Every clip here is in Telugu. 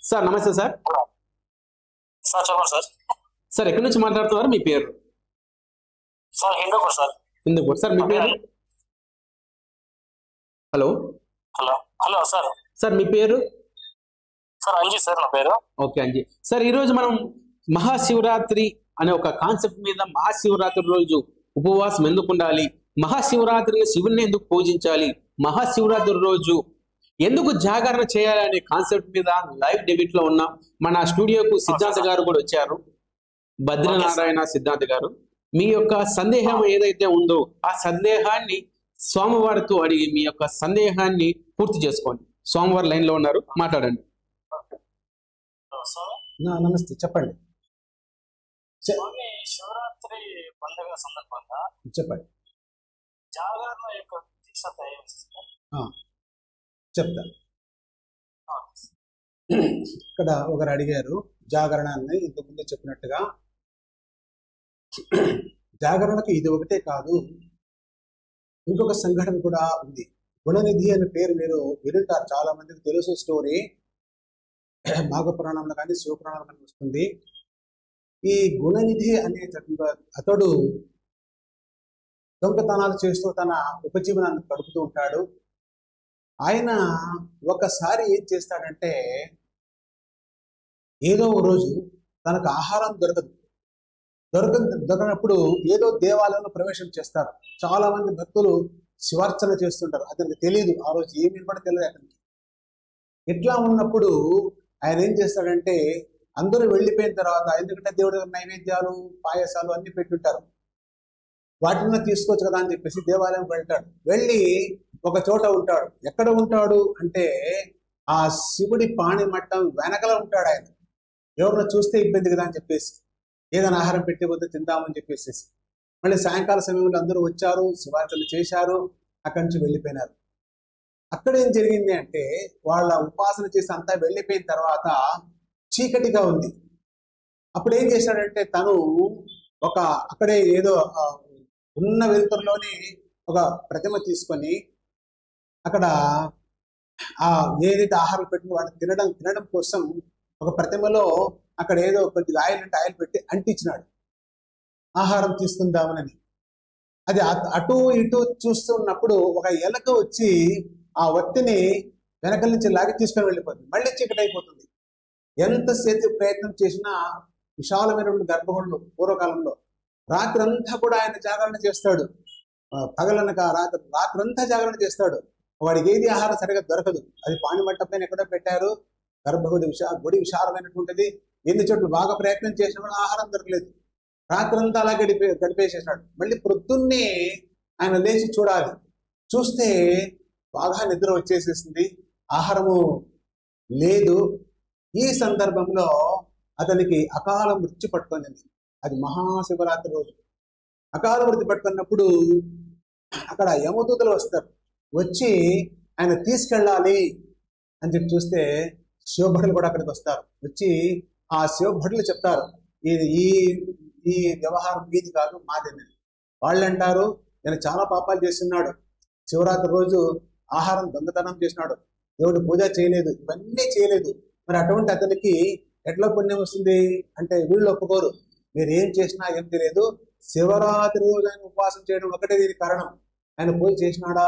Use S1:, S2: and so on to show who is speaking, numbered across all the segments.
S1: సార్ నమస్తే సార్.
S2: సార్ చెప్పండి సార్.
S1: సార్ ఎక్కడి నుంచి మాట్లాడుతున్నారు? మీ పేరు?
S2: Sir Hindupur sir.
S1: Hindupur. Sir మీ పేరు? Hello
S2: hello hello sir.
S1: Sir మీ పేరు?
S2: సార్ అంజీ సార్ నా పేరు.
S1: ఓకే అంజీ. సార్ ఈరోజు మనం మహాశివరాత్రి అనే ఒక కాన్సెప్ట్ మీద, మహాశివరాత్రి రోజు ఉపవాసం ఎందుకు ఉండాలి, మహాశివరాత్రిని శివుణ్ణి ఎందుకు పూజించాలి, మహాశివరాత్రి రోజు ఎందుకు జాగరణ చేయాలి అనే కాన్సెప్ట్ మీద లైవ్ డెబిట్ లో ఉన్నాం. మన స్టూడియోకు సిద్ధార్థ గారు కూడా వచ్చారు, భద్రనారాయణ సిద్ధార్థ గారు. మీ యొక్క సందేహం ఏదైతే ఉందో ఆ సందేహాన్ని సోమవారితో అడిగి మీ యొక్క సందేహాన్ని పూర్తి చేసుకోండి. సోమవారం లైన్ లో ఉన్నారు, మాట్లాడండి.
S3: నమస్తే, చెప్పండి.
S2: శివరాత్రి పండుగ సందర్భంగా
S3: చెప్పండి.
S2: జాగరణ యొక్క విశిష్టత
S3: చెప్తా. ఇక్కడ ఒకరు అడిగారు జాగరణాన్ని. ఇంతకుముందే చెప్పినట్టుగా జాగరణకు ఇది ఒకటే కాదు, ఇంకొక సంఘటన కూడా ఉంది. గుణనిధి అనే పేరు మీరు వినుంటారు, చాలా మందికి తెలుసు స్టోరీ. మాఘ పురాణంలో కానీ శివపురాణంలో కానీ వస్తుంది. ఈ గుణనిధి అనే అతడు దొంగతనాలు చేస్తూ తన ఉపజీవనాన్ని గడుపుతూ ఉంటాడు. ఆయన ఒకసారి ఏం చేస్తాడంటే, ఏదో రోజు తనకు ఆహారం దొరకనప్పుడు ఏదో దేవాలయంలో ప్రవేశం చేస్తారు. చాలా మంది భక్తులు శివార్చన చేస్తుంటారు. అతనికి తెలియదు, ఆ రోజు ఏమి కూడా తెలియదు అతనికి. ఇట్లా ఉన్నప్పుడు ఆయన ఏం చేస్తాడంటే, అందరూ వెళ్ళిపోయిన తర్వాత, ఎందుకంటే దేవుడి నైవేద్యాలు పాయసాలు అన్ని పెట్టుంటారు, వాటిని తీసుకోవచ్చు కదా అని చెప్పేసి దేవాలయం వెళ్తాడు. వెళ్ళి ఒక చోట ఉంటాడు. ఎక్కడ ఉంటాడు అంటే, ఆ శివుడి పాణి మట్టం వెనకల ఉంటాడు ఆయన. ఎవరిని చూస్తే ఇబ్బంది కదా అని చెప్పేసి, ఏదైనా ఆహారం పెట్టిపోతే తిందామని చెప్పేసి. మళ్ళీ సాయంకాల సమయంలో అందరూ వచ్చారు, శివార్చన చేశారు, అక్కడి నుంచి వెళ్ళిపోయినారు. అక్కడ ఏం జరిగింది అంటే, వాళ్ళ ఉపాసన చేసి అంతా వెళ్ళిపోయిన తర్వాత చీకటిగా ఉంది. అప్పుడు ఏం చేశాడంటే, తను అక్కడే ఏదో ఉన్న వెలుతురులోనే ఒక ప్రతిమ తీసుకొని అక్కడ ఏదైతే ఆహారం పెట్టిన వాటిని తినడం కోసం ఒక ప్రతిమలో అక్కడ ఏదో కొద్దిగా ఆయిల్ అంటే ఆయిల్ పెట్టి అంటించినాడు, ఆహారం తీసుకుందామని. అది అటు ఇటు చూస్తున్నప్పుడు ఒక ఎలక వచ్చి ఆ ఒత్తిని వెనకల నుంచి లాగి తీసుకొని వెళ్ళిపోతుంది. మళ్ళీ చీకటి అయిపోతుంది. ఎంతసేపు ప్రయత్నం చేసినా విశాలమైనటువంటి గర్భగుడులు పూర్వకాలంలో రాత్రంతా కూడా ఆయన జాగరణ చేస్తాడు. పగలనక రాత్రంతా జాగరణ చేస్తాడు. వాడికి ఏది ఆహారం సరిగా దొరకదు. అది పాణి మట్టం పైన ఎక్కడో పెట్టారు. గర్భగుడి గుడి విశాలమైనటువంటిది. ఎన్ని చోట్ల బాగా ప్రయత్నం చేసినా కూడా ఆహారం దొరకలేదు. రాత్రంతా అలా గడిపేసేసాడు. మళ్ళీ పొద్దున్నే ఆయన లేచి చూడాలి. చూస్తే బాగా నిద్ర వచ్చేసేసింది, ఆహారము లేదు. ఈ సందర్భంలో అతనికి అకాల మృత్యు పట్టుకుంది. అది మహాశివరాత్రి రోజు. అకాల మృతి పట్టుకున్నప్పుడు అక్కడ యమదూతలు వస్తారు. వచ్చి ఆయన తీసుకెళ్ళాలి అని చెప్పి చూస్తే శివభటులు కూడా అక్కడికి వస్తారు. వచ్చి ఆ శివభటులు చెప్తారు, ఇది ఈ వ్యవహారం మీది కాదు, మాదేనే. వాళ్ళు అంటారు, నేను చాలా పాపాలు చేస్తున్నాడు, శివరాత్రి రోజు ఆహారం దొంగతనం చేసినాడు, దేవుడు పూజ చేయలేదు, ఇవన్నీ చేయలేదు. మరి అటువంటి అతనికి ఎట్లా పుణ్యం వస్తుంది అంటే, వీళ్ళు ఒప్పుకోరు. మీరు ఏం చేసినా ఏం తెలియదు, శివరాత్రి రోజు ఆయన ఉపవాసం చేయడం ఒకటే దీనికి కారణం. ఆయన పూజ చేసినాడా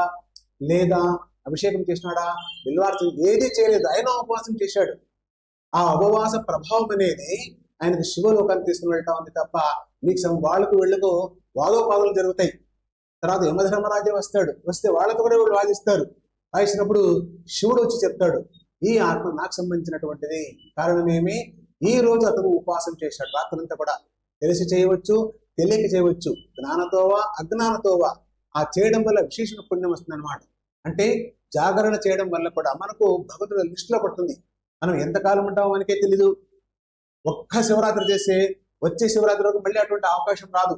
S3: లేదా, అభిషేకం చేసినాడా, బిల్వార్చన ఏది చేయలేదు, ఆయన ఉపవాసం చేశాడు. ఆ ఉపవాస ప్రభావం అనేది ఆయనకు శివలోకాన్ని తీసుకుని వెళ్తా ఉంది తప్ప మీకు వాళ్ళకు వీళ్ళకు వాదోపాదాలు జరుగుతాయి. తర్వాత యమధర్మరాజే వస్తే వాళ్ళకు కూడా వీళ్ళు వాదిస్తారు. వాదించినప్పుడు శివుడు వచ్చి చెప్తాడు, ఈ ఆత్మ నాకు సంబంధించినటువంటిది. కారణం ఏమి, ఈ రోజు అతను ఉపవాసం చేశాడు. రాత్రంతా కూడా తెలిసి చేయవచ్చు, తెలియక చేయవచ్చు, జ్ఞానతోవా అజ్ఞానతోవా. ఆ చేయడం వల్ల విశేషణ పుణ్యం వస్తుంది అనమాట. అంటే జాగరణ చేయడం వల్ల కూడా మనకు భగవంతుడు లిస్టులో పడుతుంది. మనం ఎంతకాలం ఉంటామో మనకే తెలీదు. ఒక్క శివరాత్రి చేస్తే వచ్చే శివరాత్రి వరకు మళ్ళీ అటువంటి అవకాశం రాదు.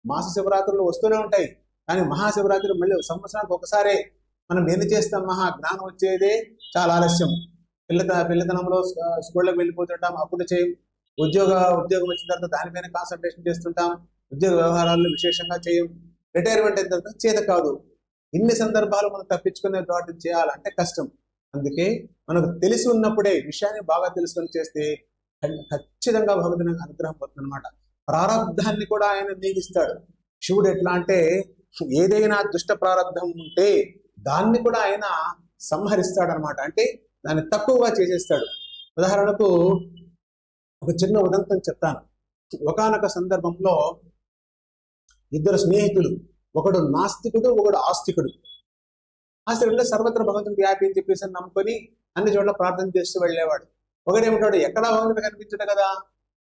S3: మాస శివరాత్రులు వస్తూనే ఉంటాయి, కానీ మహాశివరాత్రి మళ్ళీ సంవత్సరానికి ఒకసారే. మనం ఎన్ని చేస్తాం, మహా జ్ఞానం వచ్చేదే చాలా ఆలస్యం. పిల్లతనంలో స్కూళ్ళకి వెళ్ళిపోతుంటాం, అప్పుడు చేయం. ఉద్యోగం వచ్చిన తర్వాత దానిపైన కాన్సన్ట్రేషన్ చేస్తుంటాం, ఉద్యోగ వ్యవహారాల్లో విశేషంగా చేయం. రిటైర్మెంట్ అయిన తర్వాత చేత కాదు. ఇన్ని సందర్భాలు మనం తప్పించుకునే వాటిని చేయాలంటే కష్టం. అందుకే మనకు తెలిసి ఉన్నప్పుడే విషయాన్ని బాగా తెలుసుకొని చేస్తే ఖచ్చితంగా భగవంతుని అనుగ్రహం పొందుతుంది అనమాట. ప్రారంధాన్ని కూడా ఆయన నీగిస్తాడు. శివుడు ఎట్లా అంటే ఏదైనా దుష్ట ప్రారంధం ఉంటే దాన్ని కూడా ఆయన సంహరిస్తాడు అనమాట. అంటే దాన్ని తక్కువగా చేసేస్తాడు. ఉదాహరణకు ఒక చిన్న ఉదంతం చెప్తాను. ఒకానొక సందర్భంలో ఇద్దరు స్నేహితులు, ఒకడు నాస్తికుడు, ఒకడు ఆస్తికుడు. ఆస్తికుడు సర్వత్ర భగవంతుని వ్యాపి అని చెప్పేసి నమ్ముకొని అన్ని చోట్ల ప్రార్థన చేస్తూ వెళ్ళేవాడు. ఒకడేమిటాడు, ఎక్కడా భగవంతుడు కనిపించడు కదా,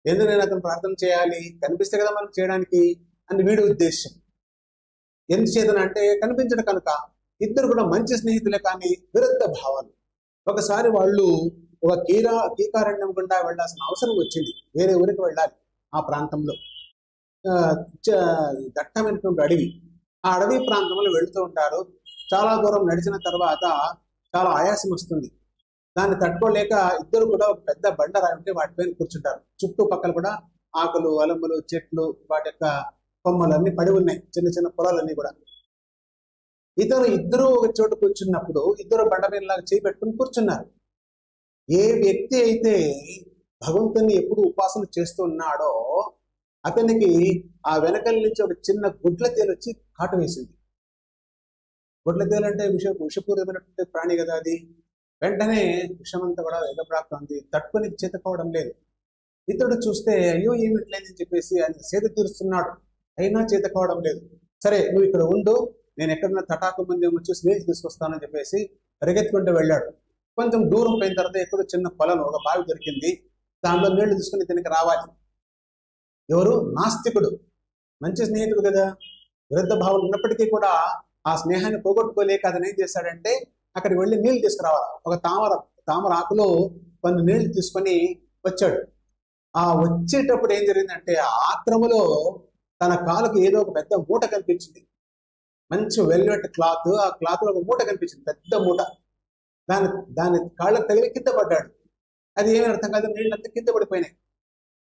S3: ఎందుకు నేను అతను ప్రార్థన చేయాలి, కనిపిస్తే కదా మనం చేయడానికి అని వీడి ఉద్దేశం. ఎందుచేతనంటే కనిపించడు కనుక. ఇద్దరు కూడా మంచి స్నేహితులే, కానీ విరుద్ధ భావాలు. ఒకసారి వాళ్ళు ఒక కీకారణ్యం గుండా వెళ్ళాల్సిన అవసరం వచ్చింది. వేరే ఊరికి వెళ్ళాలి. ఆ ప్రాంతంలో దట్టమైనటువంటి అడవి. ఆ అడవి ప్రాంతంలో వెళుతూ ఉంటారు. చాలా దూరం నడిచిన తర్వాత చాలా ఆయాసం వస్తుంది. దాన్ని తట్టుకోలేక ఇద్దరు కూడా ఒక పెద్ద బండరాయి ఉంటే వాటిపైన కూర్చుంటారు. చుట్టుపక్కల కూడా ఆకులు, అలములు, చెట్లు, వాటి యొక్క కొమ్మలన్నీ పడి ఉన్నాయి, చిన్న చిన్న పొలాలన్నీ కూడా. ఇద్దరు ఒక చోటు కూర్చున్నప్పుడు ఇద్దరు బండ మీద చేయి పెట్టుకుని కూర్చున్నారు. ఏ వ్యక్తి అయితే భగవంతుని ఎప్పుడు ఉపాసన చేస్తూ ఉన్నాడో అతనికి ఆ వెనకల నుంచి ఒక చిన్న గుడ్ల తేలు వచ్చి కాటు వేసింది. గుడ్ల తేలు అంటే విషపూరితమైనటువంటి ప్రాణి కదా అది. వెంటనే విషమంతా కూడా ఎగబ్రాక్తుంది, తట్టుకొని చేతకోవడం లేదు. ఇతడు చూస్తే అయ్యో ఏమిట్లేదని చెప్పేసి ఆయన సేద తీరుస్తున్నాడు, అయినా చేతకోవడం లేదు. సరే నువ్వు ఇక్కడ ఉండు, నేను ఎక్కడన్నా తటాకు ముందే వచ్చి స్నేహి తీసుకొస్తానని చెప్పేసి పరిగెత్తుకుంటూ వెళ్ళాడు. కొంచెం దూరం పోయిన తర్వాత ఎక్కడో చిన్న పొలం, ఒక బావి దొరికింది. దాంట్లో నీళ్లు తీసుకుని ఇతనికి రావాలి. ఎవరు? నాస్తికుడు. మంచి స్నేహితుడు కదా, విరుద్ధ భావం ఉన్నప్పటికీ కూడా ఆ స్నేహాన్ని పోగొట్టుకోలేక అతను ఏం చేశాడంటే అక్కడికి వెళ్ళి నీళ్లు తీసుకురావాలి. ఒక తామర ఆకులో కొన్ని నీళ్లు తీసుకొని వచ్చాడు. ఆ వచ్చేటప్పుడు ఏం జరిగిందంటే ఆత్రములో తన కాలుకి ఏదో ఒక పెద్ద మూట కనిపించింది. మంచి వెల్వెట్ క్లాత్, ఆ క్లాత్ లో ఒక మూట కనిపించింది, పెద్ద మూట. దాని కాళ్ళకు తగిలి కింద పడ్డాడు. అది ఏమీ అర్థం కాదు, నీళ్ళంతా కింద పడిపోయినాయి.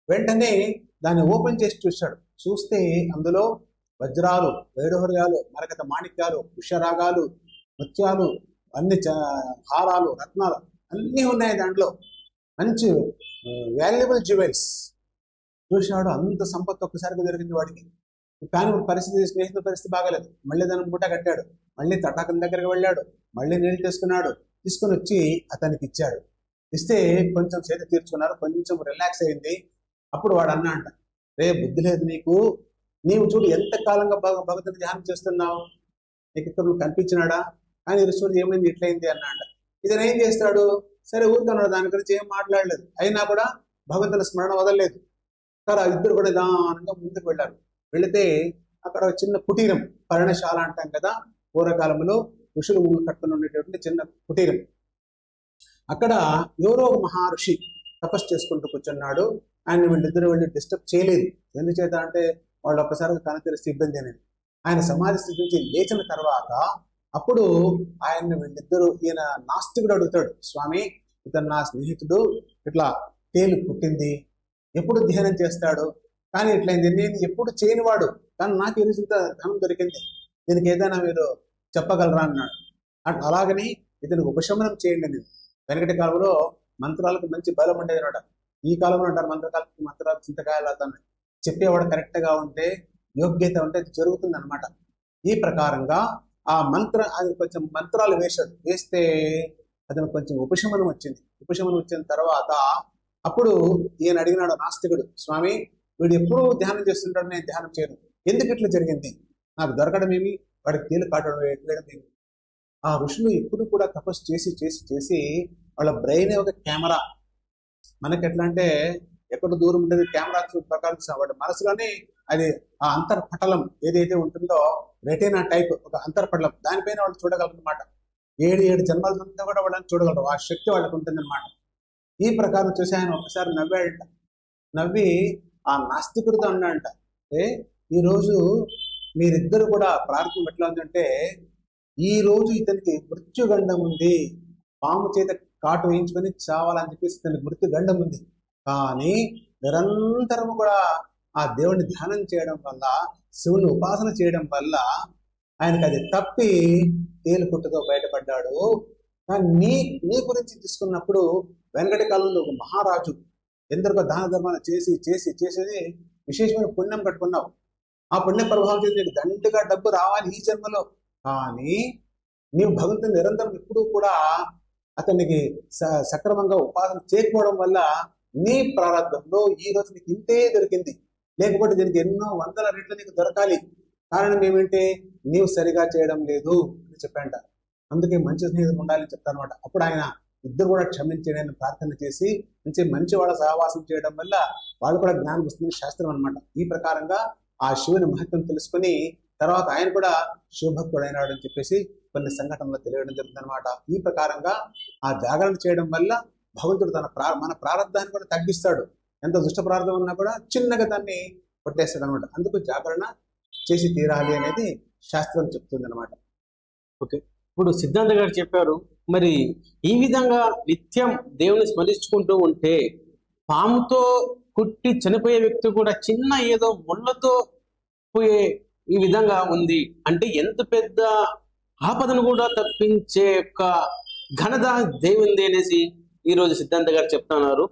S3: వెంటనే దాన్ని ఓపెన్ చేసి చూశాడు. చూస్తే అందులో వజ్రాలు, వైఢూర్యాలు, మరకత మాణిక్యాలు, పుష్యరాగాలు, ముత్యాలు, అన్ని హారాలు, రత్నాలు అన్నీ ఉన్నాయి దాంట్లో. మంచి వాల్యుబుల్ జ్యువెల్స్ చూశాడు. అంత సంపత్తు ఒక్కసారిగా దొరికింది వాడికి. కానీ స్నేహితుల పరిస్థితి బాగాలేదు. మళ్ళీ దాన్ని మూట కట్టాడు. మళ్ళీ తటాకం దగ్గరికి వెళ్ళాడు. మళ్ళీ నీళ్ళు తీసుకుని వచ్చి అతనికి ఇచ్చాడు. ఇస్తే కొంచెం చేత తీర్చుకున్నారు, కొంచెం రిలాక్స్ అయింది. అప్పుడు వాడు అన్నా అంట, రే బుద్ధి లేదు నీకు, నీవు చూడు ఎంత కాలంగా భగవంతుని ధ్యానం చేస్తున్నావు, నీకు ఇక్కడ నువ్వు కనిపించినాడా, కానీ ఇది చూడు ఏమైంది ఇట్లయింది అన్నా అంట. ఇతను ఏం చేస్తాడు, సరే ఊరుకున్నాడు, దాని గురించి ఏం మాట్లాడలేదు. అయినా కూడా భగవంతుని స్మరణ వదలలేదు. కానీ ఇద్దరు కూడా నిదానంగా ముందుకు వెళ్ళారు. వెళితే అక్కడ ఒక చిన్న కుటీరం, పర్ణశాల అంటాం కదా పూర్వకాలంలో, ఋషులు కట్టుకుని ఉండేటటువంటి చిన్న కుటీరం. అక్కడ ఎవరో ఒక మహర్షి తపస్సు చేసుకుంటూ కూర్చున్నాడు. ఆయన వీళ్ళిద్దరు వెళ్ళి డిస్టర్బ్ చేయలేదు. ఎందుచేత అంటే వాళ్ళు ఒక్కసారి కన తెలిస్తే ఇబ్బంది అనేది. ఆయన సమాధి స్థితి నుంచి లేచిన తర్వాత అప్పుడు ఆయన్ని వీళ్ళిద్దరూ, ఈయన నాస్తికుడు అడుగుతాడు, స్వామి ఇతను నా స్నేహితుడు, ఇట్లా తేలు పుట్టింది, ఎప్పుడు ధ్యానం చేస్తాడు, కానీ ఇట్లయింది, నేను ఎప్పుడు చేయనివాడు, కానీ నాకు ఈరోజు ఇంత ధనం దొరికింది, దీనికి ఏదైనా మీరు చెప్పగలరా అన్నాడు. అలాగని ఇతనికి ఉపశమనం చేయండి. నేను వెనకటి కాలంలో మంత్రాలకు మంచి బలం ఉండేది అనమాట. ఈ కాలంలో అంటారు మంత్రాలు చింతకాయలు అతను చెప్పేవాడు కరెక్ట్ గా ఉంటే, యోగ్యత ఉంటే జరుగుతుంది అనమాట. ఈ ప్రకారంగా ఆ కొంచెం మంత్రాలు వేస్తే అతను కొంచెం ఉపశమనం వచ్చింది. ఉపశమనం వచ్చిన తర్వాత అప్పుడు ఈయన అడిగినాడు నాస్తికుడు, స్వామి వీడు ఎప్పుడూ ధ్యానం చేస్తుంటాడు, నేను ధ్యానం చేయను, ఎందుకు ఇట్లా జరిగింది, నాకు దొరకడం ఏమి, వాడికి తేలు కాటడం వేయడం ఏమి. ఆ ఋషులు ఎప్పుడు కూడా తపస్సు చేసి చేసి చేసి వాళ్ళ బ్రెయిన్ ఒక కెమెరా. మనకి ఎట్లా అంటే ఎక్కడ దూరం ఉండేది కెమెరా ప్రకారం వాడి మనసులోనే అది ఆ అంతర్పటలం ఏదైతే ఉంటుందో, రెటీనా టైప్ ఒక అంతర్పటలం, దానిపైన వాళ్ళు చూడగలరు అనమాట. 7 జన్మలంతా కూడా వాళ్ళని చూడగలరు. ఆ శక్తి వాళ్ళకి ఉంటుందన్నమాట. ఈ ప్రకారం చూసి ఆయన ఒకసారి నవ్వాడంట. నవ్వి ఆ నాస్తికుడితో అన్నాడంట, ఈరోజు మీరిద్దరు కూడా ప్రార్థన ఎట్లా ఉందంటే, ఈ రోజు ఇతనికి మృత్యుగండం ఉంది, పాము చేత కాటు వేయించుకొని చావాలని చెప్పేసి ఇతనికి మృత్యుగండం ఉంది. కానీ నిరంతరము కూడా ఆ దేవుడిని ధ్యానం చేయడం వల్ల, శివుని ఉపాసన చేయడం వల్ల ఆయనకు అది తప్పి తేలు పుట్టుతో బయటపడ్డాడు. కానీ నీ గురించి తీసుకున్నప్పుడు వెనకటి కాలంలో ఒక మహారాజు ఎందరికో దాన ధర్మాలు చేసేది విశేషమైన పుణ్యం కట్టుకున్నావు. ఆ పుణ్య ప్రభావం చేసి నీకు దండుగా డబ్బు రావాలి ఈ జన్మలో. కానీ నీవు భగవంతుని నిరంతరం ఎప్పుడూ కూడా అతనికి సక్రమంగా ఉపాసన చేయకపోవడం వల్ల నీ ప్రారంభంలో ఈ రోజు నీకు ఇంతే దొరికింది. లేకపోతే దీనికి ఎన్నో వందల రెట్లు నీకు దొరకాలి. కారణం ఏమంటే నీవు సరిగా చేయడం లేదు అని చెప్పంట. అందుకే మంచి స్నేహితులు ఉండాలని చెప్తారనమాట. అప్పుడు ఆయన ఇద్దరు కూడా క్షమించడానికి ప్రార్థన చేసి మంచి వాళ్ళ సహవాసం చేయడం వల్ల వాళ్ళు కూడా జ్ఞానం వస్తుంది శాస్త్రం అనమాట. ఈ ప్రకారంగా ఆ శివుని మహత్వం తెలుసుకుని తర్వాత ఆయన కూడా శివభక్తుడు అయినాడు అని చెప్పేసి కొన్ని సంఘటనలు తెలియడం జరుగుతుంది అనమాట. ఈ ప్రకారంగా ఆ జాగరణ చేయడం వల్ల భగవంతుడు మన ప్రారంధాన్ని కూడా తగ్గిస్తాడు. ఎంత దుష్ట ప్రారంధం ఉన్నా కూడా చిన్నగా దాన్ని కొట్టేస్తాడు అనమాట. అందుకు జాగరణ చేసి తీరాలి అనేది శాస్త్రం చెప్తుంది అనమాట.
S1: ఓకే, ఇప్పుడు సిద్ధాంత గారు చెప్పారు, మరి ఈ విధంగా నిత్యం దేవుని స్మరించుకుంటూ ఉంటే పాముతో కుట్టి చనిపోయే వ్యక్తి కూడా చిన్న ఏదో ముళ్ళతో పోయే ఈ విధంగా ఉంది అంటే ఎంత పెద్ద ఆపదను కూడా తప్పించే యొక్క ఘనత దేవునిది అనేసి ఈరోజు సిద్ధాంత గారు చెప్తున్నారు.